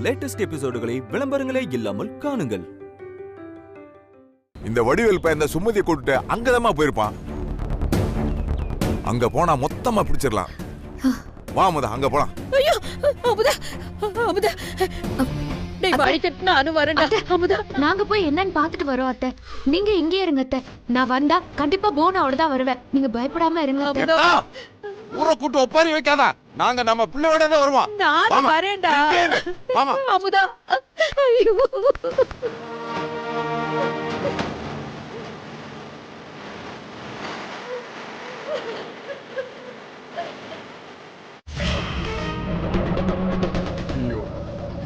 Latest எபிசோடுகளை விளம்பரங்களே இல்லாமல் காணுங்கள். இந்த வடிவேல் பையன் இந்த சுமதியை கூட்டிட்டு அங்கதாம்மா போயிருப்பான். அங்க போனா மொத்தமா பிடிச்சிடலாம். வா அமுதா, அங்க போலாம். ஐயோ அமுதா, அமுதா டேய் வாடிட்டு நானு வரேன்டா. அமுதா நாங்க போய் என்னன்னு பாத்துட்டு வரோம் அத்தை. நீங்க இங்கே இருங்க அத்தை. நான் வந்தா கண்டிப்பா போனோட தான் வருவேன். நீங்க பயப்படாம இருங்க அத்தை. ஊரை கூட்டு ஒப்பாரி வைக்காதா, நாங்க நம்ம பிள்ளையோட தான் வருவோம். நானு வரேன்டா. ஆமா அமுதா. ஐயோ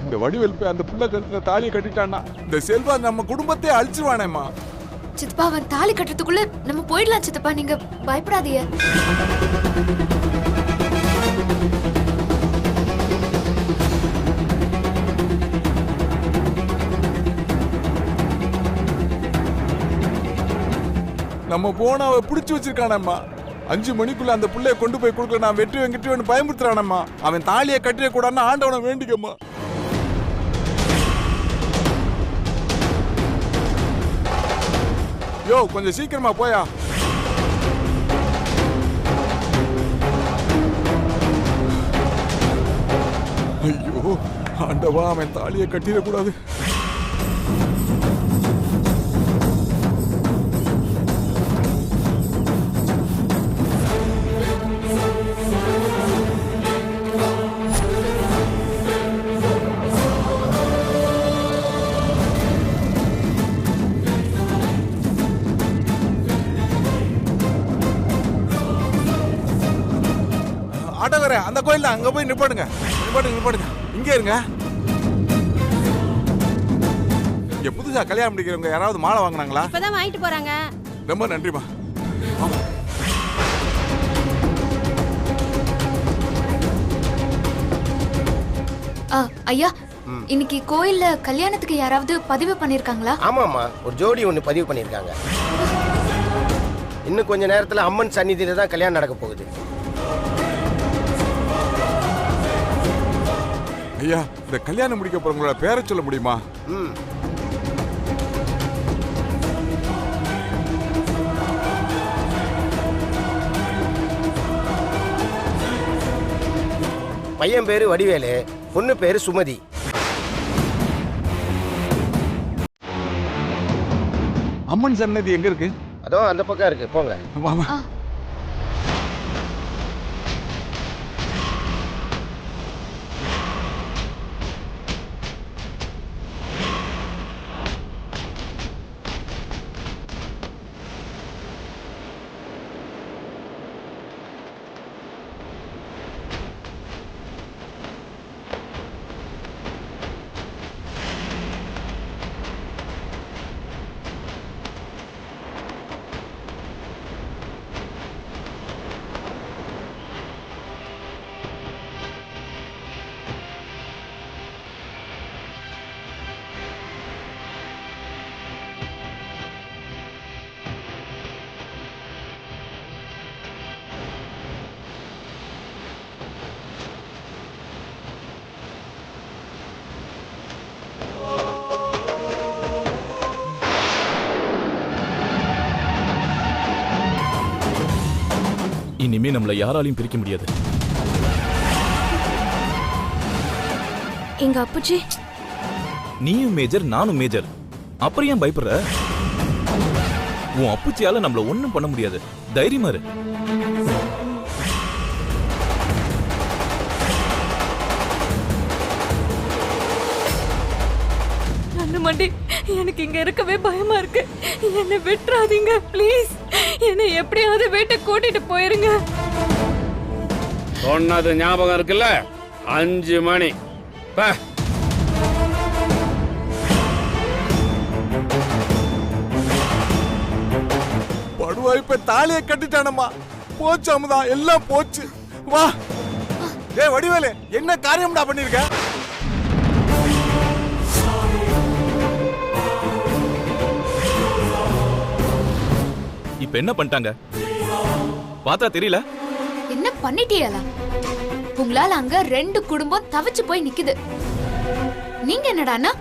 இந்த வடிவேல் போய் அந்த புள்ள கட்டின தாலியை கட்டிட்டான்னா இந்த செல்வா நம்ம குடும்பத்தை அழிச்சிருவானேம்மா. சித்தப்பா அவன் தாலி கட்டுறதுக்குள்ள நம்ம போயிடலாம் சித்தப்பா. நீங்க பயப்படாதீங்க. நம்ம போன அவ பிடிச்சு வச்சிருக்கானம்மா. 5 மணிக்குள்ள அந்த புள்ளைய கொண்டு போய் கொடுக்கல, நான் வெட்டுவேன் பயமுறுத்துறானம்மா. அவன் தாலியை கட்டிட கூடாதுன்னு ஆண்டவனை வேண்டிக்கம்மா. யோ கொஞ்சம் சீக்கிரமா போயா. ஐயோ ஆண்டவா, அவன் தாலியை கட்டிடக்கூடாது. ஆட்டோக்கார, அந்த கோயில்ல அங்க போய் நிப்பாடுங்க. இங்க இருங்க. இங்க புதுசா கல்யாணம் முடிக்கிறவங்க யாராவது மாலை வாங்கினாங்களா? இப்பதான் வாங்கிட்டு போறாங்க. ரொம்ப நன்றிமா. ஐயா, இன்னைக்கு கோயில்ல கல்யாணத்துக்கு யாராவது பதிவு பண்ணிருக்காங்களா? ஆமாமா, ஒரு ஜோடி ஒண்ணு பதிவு பண்ணிருக்காங்க. இன்னும் கொஞ்ச நேரத்துல அம்மன் சந்நிதியில தான் கல்யாணம் நடக்க போகுது. ஐயா, இந்த கல்யாணம் முடிக்க போறவங்களோட பேரை சொல்ல முடியுமா? பையன் பேரு வடிவேலு, பொண்ணு பேரு சுமதி. அம்மன் சன்னதி எங்க இருக்கு? அதோ அந்த பக்கம் இருக்கு, போங்க. வாமா. இனிமே நம்மள யாராலையும் பிரிக்க முடியாது. எங்க அப்புச்சி, நீயும் மேஜர், நானும் மேஜர். அப்புறம் ஏன் பயப்படுற? உன் அப்புச்சியால நம்மள ஒண்ணும் பண்ண முடியாது. தைரியமா இரு. மண்டி, எனக்கு இங்க இருக்கவே பயமா இருக்கு. என்னை விட்டுறாதீங்க ப்ளீஸ். என்னை எப்படியாவது வீட்டை கூட்டிட்டு போயிருங்க. சொன்னது ஞாபகம் இருக்குல்ல? 5 மணி. படுவாய் இப்ப தாலியை கட்டிட்டானம்மா. போச்சு அமுதா, எல்லாம் போச்சு. வா. ஏய் வடிவேலு, என்ன காரியம்டா பண்ணிருக்க? இப்ப என்ன பண்ணிட்டாங்க பார்த்தா தெரியல? என்ன பண்ணிட்டீங்களா? உங்களால அங்க 2 குடும்பம் தவிச்சு போய் நிக்குது. நீங்க என்னடான்னா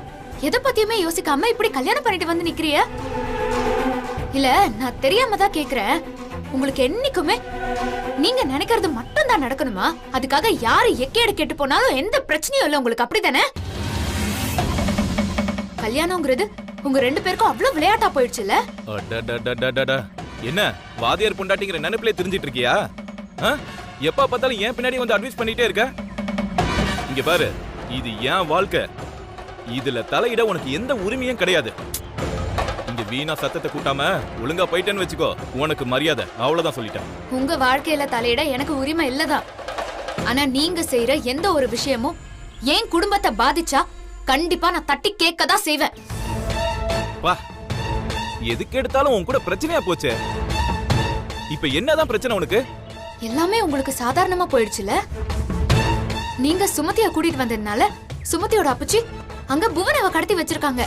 எதை பத்தியுமே யோசிக்காம இப்படி கல்யாணம் பண்ணிட்டு வந்து நிக்கிறிய? இல்ல நான் தெரியாம தான் கேக்குறேன். உங்களுக்கு என்னைக்குமே நீங்க நினைக்கிறது மட்டும் தான் நடக்கணுமா? அதுக்காக யாரு எக்கேடு கேட்டு போனாலும் எந்த பிரச்சனையும் இல்ல உங்களுக்கு, அப்படிதானே? கல்யாணம்ங்கிறது உங்க 2 பேருக்கும் அவ்வளவு விளையாட்டா போயிடுச்சுல்ல? என்ன வாதியார் பொண்டாட்டிங்கிற நினைப்பிலே தெரிஞ்சிட்டு இருக்கியா? எப்ப பார்த்தாலும் ஏன் பின்னாடி வந்து அட்வைஸ் பண்ணிட்டே இருக்க? இங்க பாரு, இது ஏன் வாழ்க்கை. இதுல தலையிட உனக்கு எந்த உரிமையும் கிடையாது. இங்க வீணா சத்தத்தை கூட்டாம ஒழுங்கா போயிட்டேன்னு வச்சுக்கோ, உனக்கு மரியாதை. அவ்வளவுதான் சொல்லிட்டேன். உங்க வாழ்க்கையில தலையிட எனக்கு உரிமை இல்லதான். ஆனா நீங்க செய்யற எந்த ஒரு விஷயமும் என் குடும்பத்தை பாதிச்சா கண்டிப்பா நான் தட்டி கேட்கதான் செய்வேன். வா, எதுக்கு எடுத்தாலும் உன் கூட பிரச்சனையா போச்சே. இப்ப என்னதான் பிரச்சனை உனக்கு? எல்லாமே உங்களுக்கு சாதாரணமா போயிடுச்சுல. நீங்க சுமதியை கூட்டிட்டு வந்ததுனால சுமதியோட அப்பச்சி அங்க புவனாவை கடத்தி வச்சிருக்காங்க.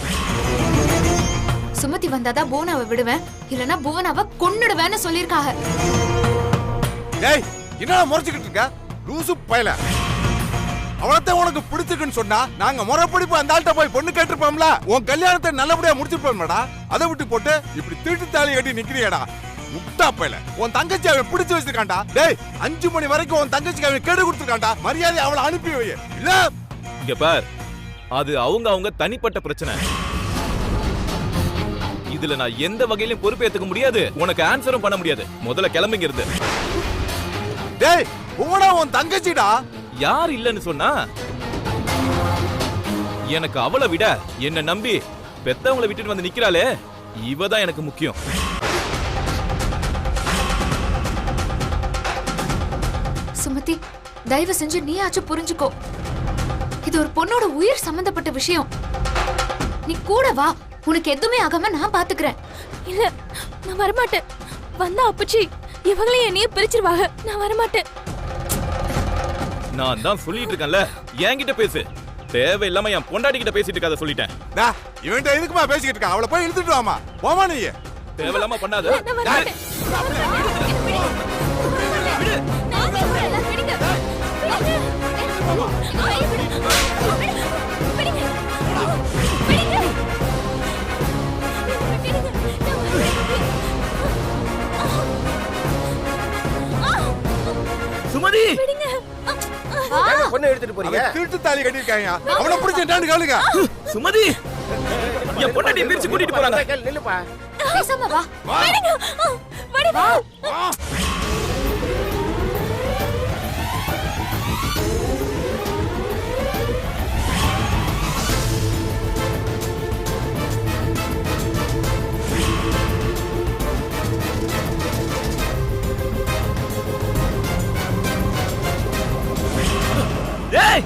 சுமதி வந்தாதான் புவனாவை விடுவேன், இல்லனா புவனாவை கொன்னுடுவேன்னு சொல்லிருக்காங்க. டேய், என்னடா முறைச்சிட்டு இருக்க? லூசு பயல. அவளத்தை உனக்கு பிடிச்சிருக்குன்னு சொன்னா நாங்க முறைப்படி போய் அந்த ஆள்கிட்ட போய் பொண்ணு கேட்டிருப்போம்ல. உன் கல்யாணத்தை நல்லபடியா முடிச்சிருப்போம்டா. அதை விட்டு போட்டு இப்படி திருட்டு தாலி கட்டி நிக்கிறியடா. முட்டா பயல. உன் தங்கச்சி அவன் பிடிச்சு வச்சிருக்கான்டா. டேய், 5 மணி வரைக்கும் உன் தங்கச்சிக்கு அவன் கேடு கொடுத்துருக்கான்டா. மரியாதை அவளை அனுப்பி வை. இல்ல இங்க பார், அது அவங்க தனிப்பட்ட பிரச்சனை. இதுல நான் எந்த வகையிலும் பொறுப்பேத்துக்க முடியாது. உனக்கு ஆன்சரும் பண்ண முடியாது. முதல்ல கிளம்பிங்கிறது. டேய், உன் தங்கச்சிடா. யார் இல்லன்னு சொன்னா? எனக்கு அவளை விட என்ன நம்பி பெத்தவங்களை விட்டுட்டு வந்து நிக்கிறாளே, இவதான் எனக்கு முக்கியம். சுமதி, தயவு செஞ்சு நீயாச்சும் புரிஞ்சுக்கோ. இது ஒரு பொண்ணோட உயிர் சம்பந்தப்பட்ட விஷயம். நீ கூட வா, உனக்கு எதுவுமே ஆகாம நான் பாத்துக்கிறேன். இல்ல, நான் வரமாட்டேன். வந்தா அப்பச்சி இவங்களே என்னைய பிரிச்சிருவாங்க. நான் வரமாட்டேன். நான் தான் சொல்லிட்டு இருக்கேன்ல, என்கிட்ட பேசு. தேவையில்லாம என் பொண்டாட்டி கிட்ட பேசிட்டு இருக்காத சொல்லிட்டேன். இவன்ட்ட எதுக்குமா பேசிக்கிட்டு இருக்க? அவளை போய் இழுத்துட்டு வாமா. போமா நீ. தேவையில்லாம பண்ணாத. சுமதி, பொண்ணை எடுத்துட்டு போறீங்க? திருட்டு தாலி கட்டிருக்காங்க. அவனை பிடிச்சி என்னன்னு கேளுங்க. சுமதி, என் பொண்டாட்டியை பிரிச்சு கூட்டிட்டு போறாங்க. நில்லுப்பா. பேசாம வா. டேய்,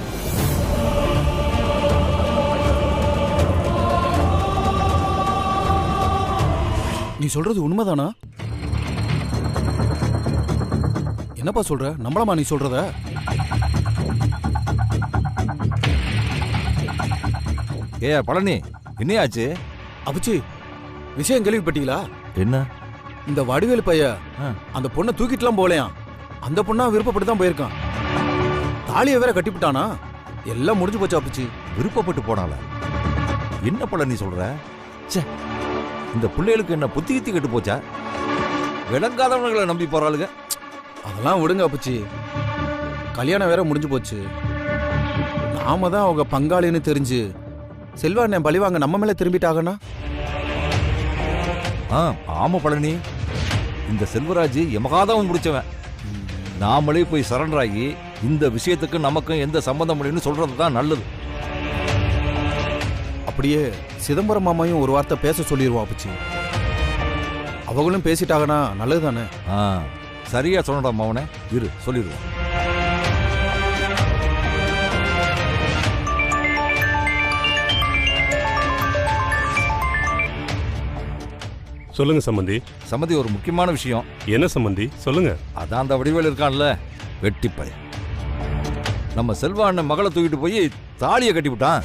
நீ சொல்றது உண்மைதானா? என்னப்பா சொல்ற? நம்பலாமா நீ சொல்றத? பழனி, என்னையாச்சு? அப்பச்சி, விஷயம் கேள்விப்பட்டீங்களா? என்ன? இந்த வடிவேலு பைய அந்த பொண்ணை தூக்கிட்டுலாம் போலையாம். அந்த பொண்ணா விருப்பப்பட்டு தான் போயிருக்கான். தாலியை வேற கட்டிவிட்டானா? எல்லாம் முடிஞ்சு போச்சு அப்பச்சி. விருப்பப்பட்டு போனால? என்ன பழனி சொல்ற? இந்த பிள்ளைகளுக்கு என்ன புத்தி கித்தி கெட்டு போச்சா? விளங்காதவங்களை நம்பி போறாளுங்க. அதெல்லாம் விடுங்க அப்பச்சி. கல்யாணம் வேற முடிஞ்சு போச்சு. நாம தான் அவங்க பங்காளின்னு தெரிஞ்சு செல்வாண்ணன் பழிவாங்க நம்ம மேல திரும்பிட்டாங்கன்னா? ஆமா பழனி, இந்த செல்வராஜ் எமகாதவன் முடிச்சவன். நாமளே போய் சரண்டர் ஆகி இந்த விஷயத்துக்கு நமக்கும் எந்த சம்பந்தம் இல்லைன்னு சொல்றது தான் நல்லது. அப்படியே சிதம்பரம் மாமாயும் ஒரு வார்த்தை பேச சொல்லிடுவோம் அப்பச்சி. அவங்களும் பேசிட்டாங்கன்னா நல்லது தானே? சரியா சொன்னடா மாவனே, இரு சொல்லிடுவோம். சொல்லுங்க சம்பந்தி. சம்பந்தி, ஒரு முக்கியமான விஷயம். என்ன சம்பந்தி? சொல்லுங்க. அதான் அந்த வடிவேல் இருக்கான்ல, வெட்டிப்பை. நம்ம செல்வா அண்ணன் மகளை தூக்கிட்டு போய் தாலியை கட்டி விட்டான்.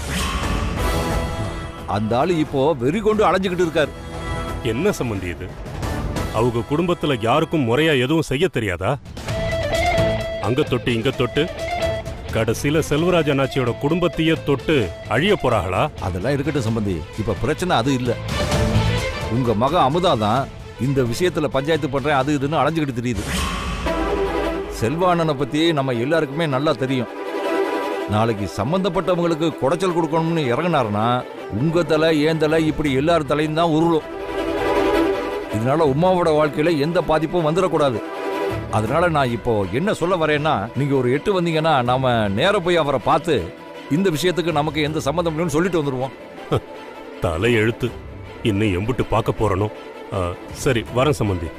அந்த ஆளு இப்போ வெறி கொண்டு அலைஞ்சுக்கிட்டு இருக்காரு. என்ன சம்பந்தி இது? அவங்க குடும்பத்துல யாருக்கும் முறையா எதுவும் செய்ய தெரியாதா? அங்க தொட்டு இங்க தொட்டு கடைசியில செல்வராஜ் அண்ணாச்சியோட குடும்பத்தையே தொட்டு அழிய போறாங்களா? அதெல்லாம் இருக்கட்டும் சம்பந்தி, இப்ப பிரச்சனை அது இல்ல. உங்க மக அமுதா தான் இந்த விஷயத்துல பஞ்சாயத்து பண்றேன் அது இதுன்னு அலைஞ்சுக்கிட்டு தெரியுது. செல்வானனை பத்தி நம்ம எல்லாருக்குமே நல்லா தெரியும். நாளைக்கு சம்பந்தப்பட்டவங்களுக்கு குடைச்சல் கொடுக்கணும்னு இறங்கினாருன்னா உங்க தலை ஏன் தலை இப்படி எல்லார் தலையும் தான் உருளும். இதனால உமாவோட வாழ்க்கையில எந்த பாதிப்பும் வந்துடக்கூடாது. அதனால நான் இப்போ என்ன சொல்ல வரேன்னா, நீங்க ஒரு 8 வந்தீங்கன்னா நாம நேர போய் அவரை பார்த்து இந்த விஷயத்துக்கு நமக்கு எந்த சம்மந்தம் இல்லைன்னு சொல்லிட்டு வந்துடுவோம். தலை எழுத்து, இன்னும் எம்புட்டு பார்க்க போறணும். சரி வரேன் சம்பந்தி.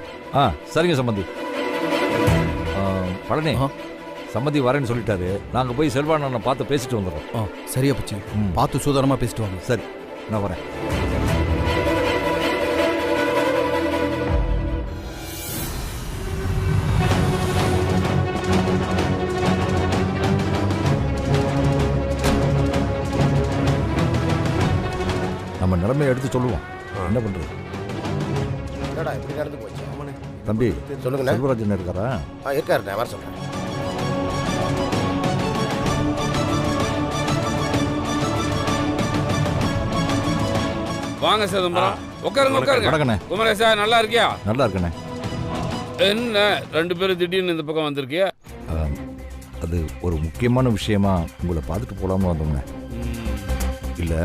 சரிங்க சம்பந்தி. பழனி சம்மந்தி வரேன்னு சொல்லிட்டாரு. நாங்க போய் செல்வானனை பார்த்து பேசிட்டு வந்துடுறோம். சரியா போச்சு, பார்த்து சூதானமா பேசிட்டு வாங்க. சரி, நான் வரேன். நம்ம நிலைமையை எடுத்து சொல்லுவோம். என்ன பண்றது? என்னடா இப்படி நடந்து போச்சு? தம்பி சொல்லுங்கண்ணே. செல்வராஜன் இருக்காரா? இருக்காரு, நான் வர சொல்றேன். வாங்க சிதம்பரம், உட்காருங்க உட்காருங்க. வணக்கண்ணே. குமரேசா நல்லா இருக்கியா? நல்லா இருக்கண்ணே. என்ன 2 பேரும் திடீர்னு இந்த பக்கம் வந்திருக்கியா? அது ஒரு முக்கியமான விஷயமா உங்களை பார்த்துட்டு போலாம்னு வந்தோம்ண்ணே. இல்ல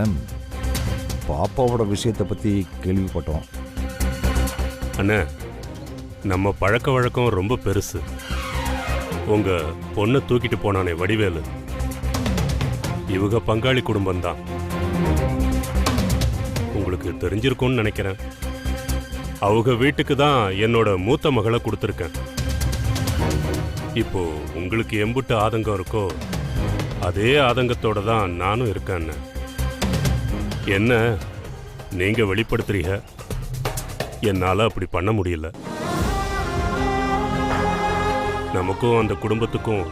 பாப்பாவோட விஷயத்தை பத்தி கேள்விப்பட்டோம். அண்ணே, நம்ம பழக்க வழக்கம் ரொம்ப பெருசு. உங்க பொண்ணை தூக்கிட்டு போனானே வடிவேலு, இவங்க பங்காளி குடும்பம் தான். உங்களுக்கு தெரிஞ்சிருக்கும்னு நினைக்கிறேன். அவங்க வீட்டுக்கு தான் என்னோட மூத்த மகளை கொடுத்துருக்கேன். இப்போ உங்களுக்கு எம்புட்டு ஆதங்கம் இருக்கோ அதே ஆதங்கத்தோட தான் நானும் இருக்கேன். என்ன நீங்க வெளிப்படுத்துறீங்க, என்னால அப்படி பண்ண முடியல. நமக்கும் அந்த குடும்பத்துக்கும்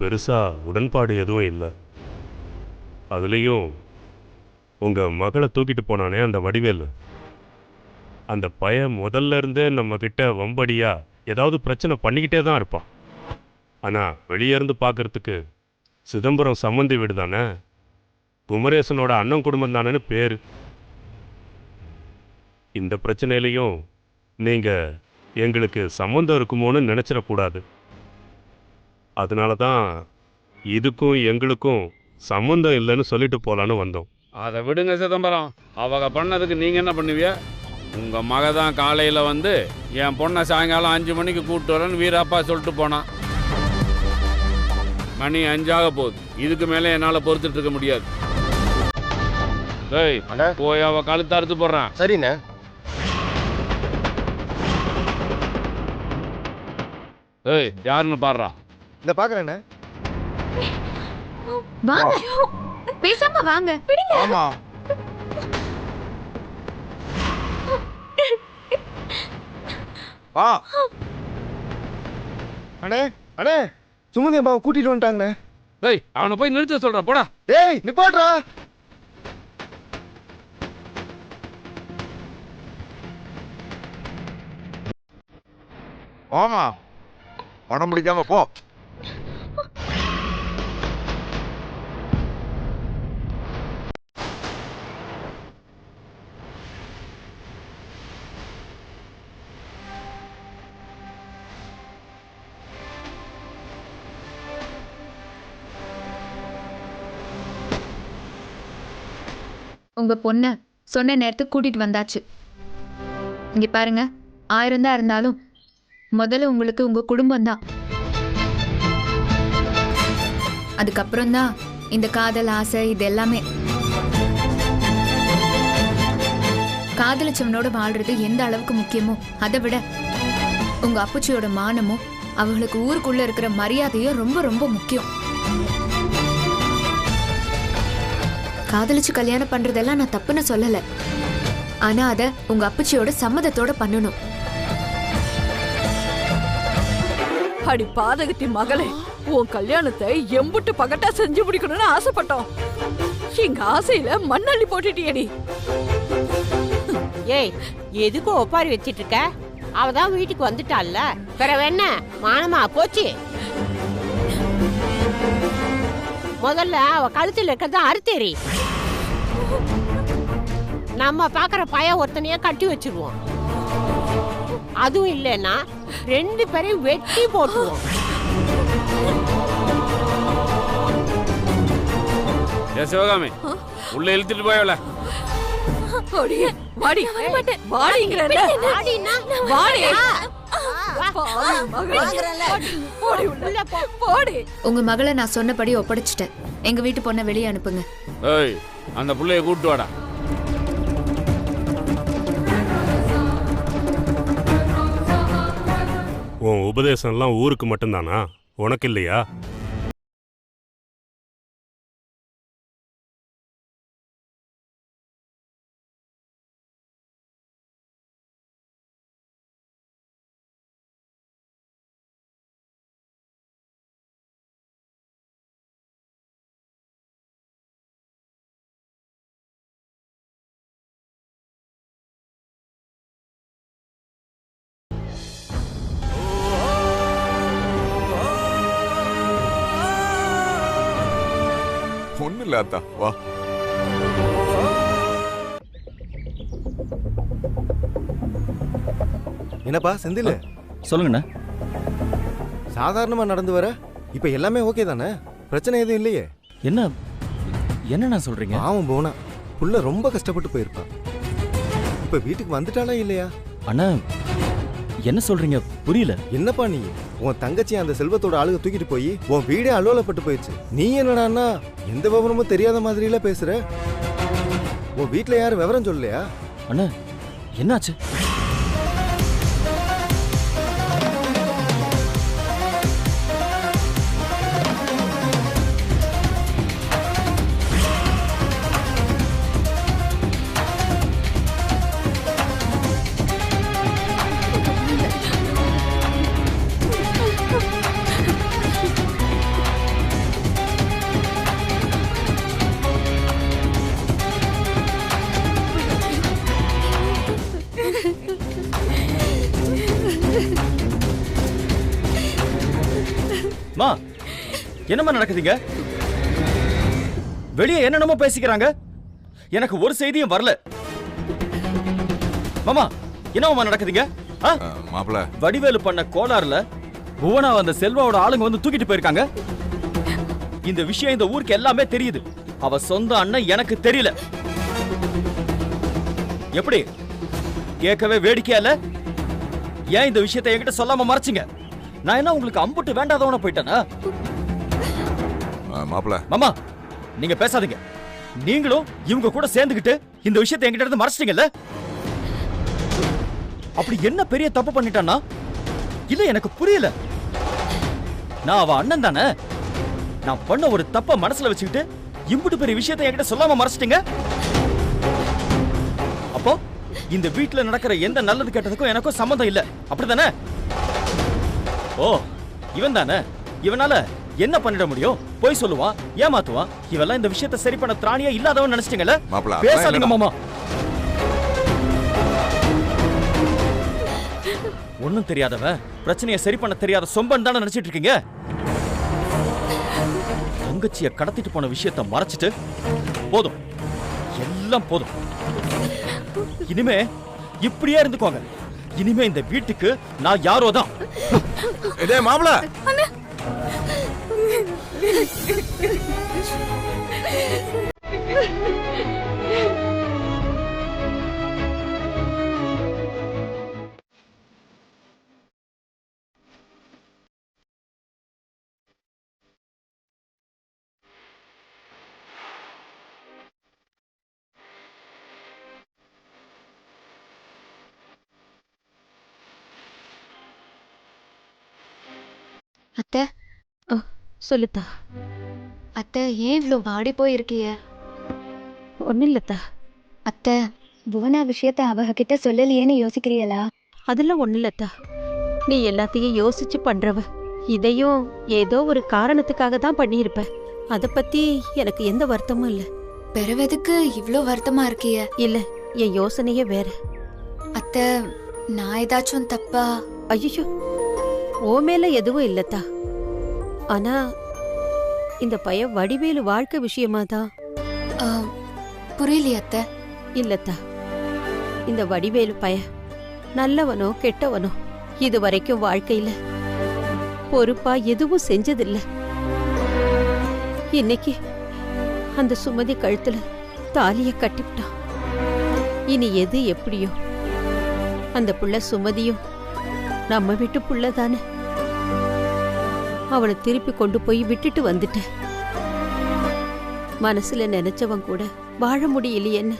பெருசா உடன்பாடு எதுவும் இல்லை. அதுலேயும் உங்க மகளை தூக்கிட்டு போனானே அந்த வடிவேலு, அந்த பையன் முதல்ல இருந்தே நம்ம கிட்ட வம்படியா ஏதாவது பிரச்சனை பண்ணிக்கிட்டே தான் இருப்பான். ஆனா வெளியே இருந்து பார்க்கறதுக்கு சிதம்பரம் சம்மந்தி வீடு தானே, குமரேசனோட அண்ணன் குடும்பம் தானேன்னு பேரு. இந்த பிரச்சனையிலையும் நீங்க எங்களுக்கு சம்மந்தம் இருக்குமோன்னு நினைச்சிடக்கூடாது. அதனால தான் இதுக்கும் எங்களுக்கும் சம்மந்தம் இல்லைன்னு சொல்லிட்டு போலான்னு வந்தோம். அதை விடுங்க சிதம்பரம், அவங்க பண்ணதுக்கு நீங்க என்ன பண்ணுவிய? உங்க மக தான் காலையில வந்து என் பொண்ணை சாயங்காலம் 5 மணிக்கு கூப்பிட்டு வரேன்னு வீராப்பா சொல்லிட்டு போனான். மணி 5 ஆக போகுது. இதுக்கு மேலே என்னால் பொறுத்துட்டு இருக்க முடியாது. டேய் போய் அவ கழுத்து அறுத்து போடுறான். சரிண்ணே. ஏய் யாருன்னு பாடுறா? இந்த பாக்குறேண்ணே. வாங்க, பேசாம வாங்க. ஆமா, வா. அண்ணே அண்ணே, சுமதி அம்மாவை கூட்டிட்டு வந்துட்டாங்கண்ணே. டேய் அவனை போய் நிறுத்த சொல்ற, போடா. டேய் நிப்பாட்றா. ஆமா, பணம் முடிக்காம போ. உங்க பொண்ண சொன்ன நேரத்துக்கு கூட்டிட்டு வந்தாச்சு. இங்க பாருங்க, 1000 தான் இருந்தாலும் முதல்ல உங்களுக்கு உங்க குடும்பம் தான். அதுக்கப்புறம் தான் இந்த காதல், ஆசை, இது எல்லாமே. காதலிச்சவனோட வாழ்றது எந்த அளவுக்கு முக்கியமோ அதை விட உங்க அப்பச்சியோட மானமும் அவங்களுக்கு ஊருக்குள்ள இருக்கிற மரியாதையும் ரொம்ப ரொம்ப முக்கியம். காதலிச்சு கல்யாணம் பண்றதெல்லாம் நான் தப்புன்னு சொல்லல. ஆனா அத உங்க அப்பச்சியோட சம்மதத்தோட பண்ணணும். அடி பாதகத்தி மகளே, உன் கல்யாணத்தை எம்புட்டு பகட்டா செஞ்சு முடிக்கணும்னு ஆசைப்பட்டோம். எங்க ஆசையில மண்ணள்ளி போட்டுட்டியடி. ஏய், எதுக்கு ஒப்பாரி வச்சிட்டு இருக்க? அவதான் வீட்டுக்கு வந்துட்டாள்ல, பிறகு என்ன மானமா போச்சு? முதல்ல அவ கழுத்துல இருக்கிறத அறுத்தேறி. நம்ம பாக்குற பையன் ஒருத்தனையே கட்டி வச்சிருவோம். அதுவும் இல்லைன்னா 2 பேரையும் வெட்டி போட்டுருவோம். ஏ சிவகாமி, உள்ள இழுத்துட்டு போயவல. வாடி வாடிங்கறல. வாடினா வாடி. உங்க மகளை நான் சொன்னபடி ஒப்படைச்சிட்டேன். எங்க வீட்டு பொண்ணை வெளியே அனுப்புங்க. ஏய், அந்த புள்ளைய கூட்டு வாடா. உன் உபதேசம்லாம் ஊருக்கு மட்டும்தானா, உனக்கு இல்லையா? ஒண்ணு இல்ல அத்தா, வா. என்னப்பா செந்தில், சொல்லுங்கண்ணா. சாதாரணமா நடந்து வர இப்ப எல்லாமே ஓகே தானே? பிரச்சனை எதுவும் இல்லையே? என்னண்ணா சொல்றீங்க? பாவம் போனா புள்ள ரொம்ப கஷ்டப்பட்டு போயிருப்பான். இப்ப வீட்டுக்கு வந்துட்டாளா இல்லையா? அண்ணா என்ன சொல்றீங்க, புரியல. என்னப்பா நீ, உன் தங்கச்சி அந்த செல்வத்தோட ஆளுக தூக்கிட்டு போய் உன் வீடே அலுவலப்பட்டு போயிடுச்சு. நீ என்னடான்னா எந்த விவரமும் தெரியாத மாதிரில பேசுற. உன் வீட்டுல யாரும் விவரம் சொல்லலையா? அண்ணா என்னாச்சு? மா, என்னமா நடக்குதுங்க? வெளியே என்னென்னமோ பேசிக்கிறாங்க, எனக்கு ஒரு செய்தியும் வரல. மாமா, என்னமா நடக்குதுங்க? மாப்ள, வடிவேலு பண்ண கோளாறுல புவனா அந்த செல்வாவோட ஆளுங்க வந்து தூக்கிட்டு போயிருக்காங்க. இந்த விஷயம் இந்த ஊருக்கு எல்லாமே தெரியுது. அவ சொந்த அண்ணன் எனக்கு தெரியல. எப்படி கேட்கவே வேடிக்கையா இல்ல? ஏன் இந்த விஷயத்தை என்கிட்ட சொல்லாம மறைச்சிங்க? நான் என்ன உங்களுக்கு அம்புட்டு வேண்டாதவன போயிட்டேனா? மாப்ள, மாமா நீங்க பேசாதீங்க. நீங்களும் இவங்க கூட சேர்ந்துகிட்டு இந்த விஷயத்தை என்கிட்ட இருந்து மறைச்சிட்டீங்கல்ல? அப்படி என்ன பெரிய தப்பு பண்ணிட்டானா? இல்ல எனக்கு புரியல. நான் அவ அண்ணன் தானே. நான் பண்ண ஒரு தப்ப மனசுல வச்சுக்கிட்டு இம்புட்டு பெரிய விஷயத்தை என்கிட்ட சொல்லாம மறைச்சிட்டீங்க. அப்போ இந்த வீட்டுல நடக்கிற எந்த நல்லது கெட்டதுக்கும் எனக்கும் சம்மந்தம் இல்ல, அப்படிதானே? ஓ, இவன் தானே. இவனால என்ன பண்ணிட முடியும்? போய் சொல்லுவான், ஏமாத்துவான். இவெல்லாம் இந்த விஷயத்தை சரி பண்ண திராணியா இல்லாதவன் நினைச்சிட்டீங்கல்ல? பேசாதீங்க மாமா. ஒண்ணும் தெரியாதவன், பிரச்சனையை சரி பண்ண தெரியாத சொம்பன் தானே நினைச்சிட்டு இருக்கீங்க. தங்கச்சிய கடத்திட்டு போன விஷயத்தை மறைச்சிட்டு போதும், எல்லாம் போதும். இனிமே இப்படியே இருந்துக்கோங்க. இனிமே இந்த வீட்டுக்கு நான் யாரோ தான். மாப்ள, அத்தை, சொல்லுத்தா. அத்தை ஏன் இவ்வளோ வாடி போயிருக்கிய? ஒன்றும் இல்லத்தா. அத்தை, புவனா விஷயத்த அவ கிட்ட சொல்லலையேன்னு யோசிக்கிறீங்களா? அதெல்லாம் ஒன்றும் இல்லத்தா. நீ எல்லாத்தையும் யோசிச்சு பண்றவ. இதையும் ஏதோ ஒரு காரணத்துக்காக தான் பண்ணியிருப்ப. அதை பத்தி எனக்கு எந்த வருத்தமும் இல்லை. பிறவதுக்கு இவ்ளோ வருத்தமா இருக்கிய? இல்ல, என் யோசனையே வேற. அத்தை, நான் ஏதாச்சும் தப்பா? ஐயோ, ஓ மேல எதுவும் இல்லத்தா. ஆனா இந்த பையன் வடிவேலு வாழ்க்கை விஷயமா தான். புரியலையே அத்தை. இல்லத்தா, இந்த வடிவேலு பையன் நல்லவனோ கெட்டவனோ இது வரைக்கும் வாழ்க்கையில பொறுப்பா எதுவும் செஞ்சதில்ல. இன்னைக்கு அந்த சுமதி கழுத்துல தாலிய கட்டிவிட்டான். இனி எது எப்படியோ அந்த புள்ள சுமதியும் நம்ம வீட்டு புள்ள தானே. அவனை திருப்பி கொண்டு போய் விட்டுட்டு வந்துட்டேன். மனசுல நினைச்சவன் கூட வாழ முடியலையேன்னு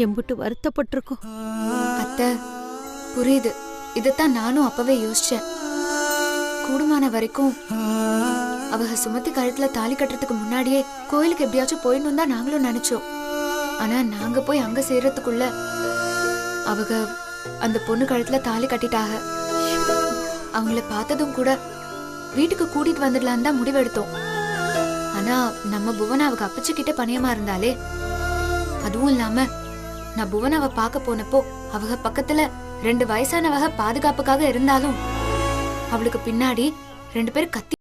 எம்புட்டு வருத்தப்பட்டிருக்கோம். அத்தை புரியுது. இதைத்தான் நானும் அப்பவே யோசிச்சேன். கூடுமான வரைக்கும் அவங்க சுமதி கழுத்துல தாலி கட்டுறதுக்கு முன்னாடியே கோயிலுக்கு எப்படியாச்சும் போயிடணும் தான் நாங்களும் நினைச்சோம். ஆனா நாங்க போய் அங்க சேர்றதுக்குள்ள அவங்க அந்த பொண்ணு கழுத்துல தாலி கட்டிட்டாக. அவங்கள பார்த்ததும் கூட வீட்டுக்கு கூட்டிட்டு வந்துடலான்னு தான் முடிவெடுத்தோம். ஆனா நம்ம புவனாவுக்கு அப்பச்சிக்கிட்ட பணியமா இருந்தாலே. அதுவும் இல்லாம நான் புவனாவை பார்க்க போனப்போ அவங்க பக்கத்துல 2 வயசானவங்க பாதுகாப்புக்காக இருந்தாலும் அவளுக்கு பின்னாடி 2 பேர் கத்தி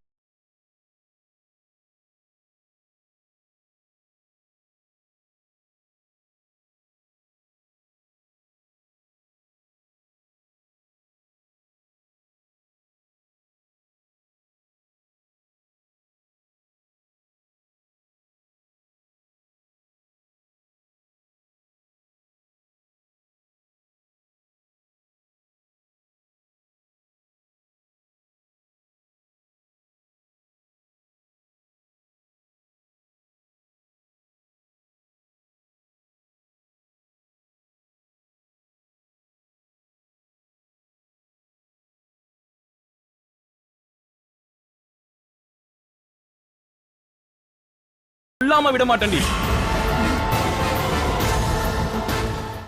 சொல்லாம விட மாட்டேன்டி.